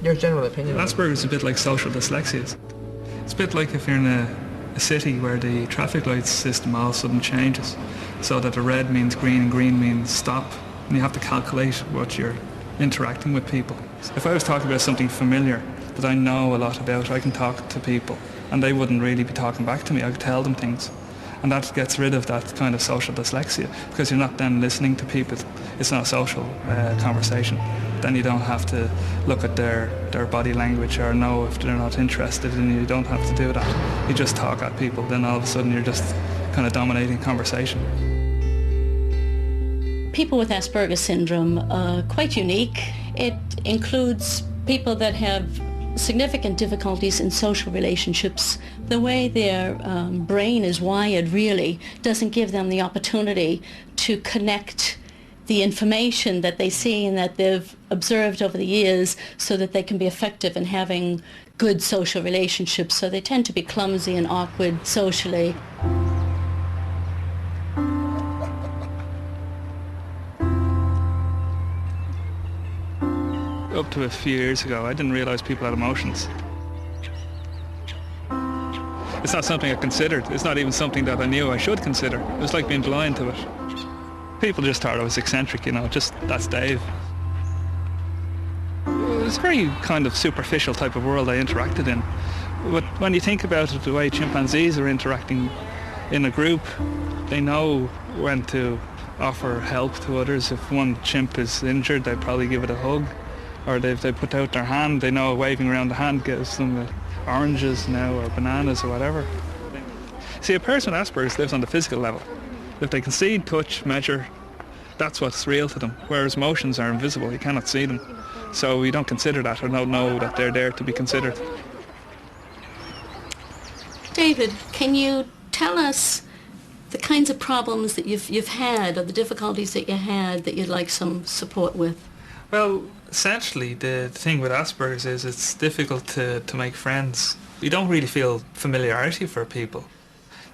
Your general opinion? Asperger's is a bit like social dyslexia. It's a bit like if you're in a city where the traffic lights system all of a sudden changes, so that the red means green and green means stop, and you have to calculate what you're interacting with people. If I was talking about something familiar that I know a lot about, I can talk to people and they wouldn't really be talking back to me. I could tell them things. And that gets rid of that kind of social dyslexia, because you're not then listening to people. It's not a social conversation. Then you don't have to look at their body language or know if they're not interested in you. You don't have to do that. You just talk at people. Then all of a sudden you're just kind of dominating conversation. People with Asperger's syndrome are quite unique. It includes people that have significant difficulties in social relationships. The way their brain is wired really doesn't give them the opportunity to connect the information that they see and that they've observed over the years so that they can be effective in having good social relationships. So they tend to be clumsy and awkward socially. Up to a few years ago, I didn't realise people had emotions. It's not something I considered. It's not even something that I knew I should consider. It was like being blind to it. People just thought I was eccentric, just that's Dave. It was a very kind of superficial type of world I interacted in. But when you think about it, the way chimpanzees are interacting in a group, they know when to offer help to others. If one chimp is injured, they probably give it a hug. Or if they put out their hand, they know waving around the hand gives them oranges now or bananas or whatever. See, a person with Asperger's lives on the physical level. If they can see, touch, measure, that's what's real to them. Whereas emotions are invisible, you cannot see them. So we don't consider that or don't know that they're there to be considered. David, can you tell us the kinds of problems that you've had or the difficulties that you had that you'd like some support with? Well, essentially the thing with Asperger's is it's difficult to make friends. You don't really feel familiarity for people.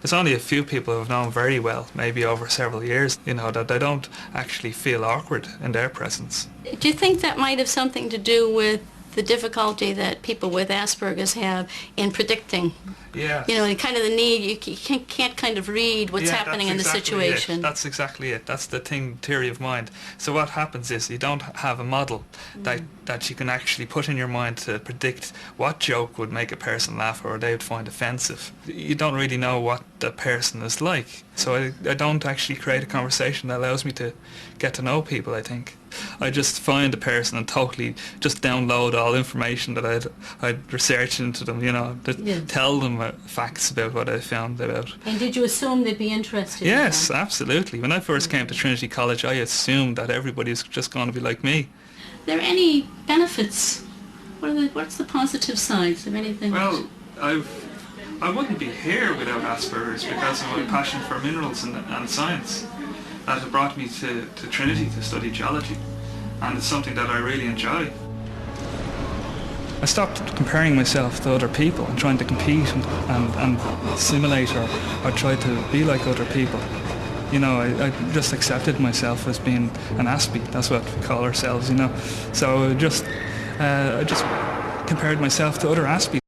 There's only a few people who I've known very well, maybe over several years, that they don't actually feel awkward in their presence. Do you think that might have something to do with the difficulty that people with Asperger's have in predicting? Yeah. Kind of the need, you can't kind of read what's happening in the situation. That's exactly it. That's the theory of mind. So what happens is you don't have a model that you can actually put in your mind to predict what joke would make a person laugh or they would find offensive. You don't really know what the person is like. So I don't actually create a conversation that allows me to get to know people, I think. I just find a person and totally just download all information that I'd researched into them, tell them facts about what I found about. And did you assume they'd be interested? Yes, absolutely. When I first came to Trinity College, I assumed that everybody was just going to be like me. Are there any benefits? What's the positive sides of anything? Well, I wouldn't be here without Asperger's because of my passion for minerals and science. That had brought me to Trinity to study geology, and it's something that I really enjoy. I stopped comparing myself to other people and trying to compete and simulate or try to be like other people. I just accepted myself as being an Aspie. That's what we call ourselves, So I just compared myself to other Aspies.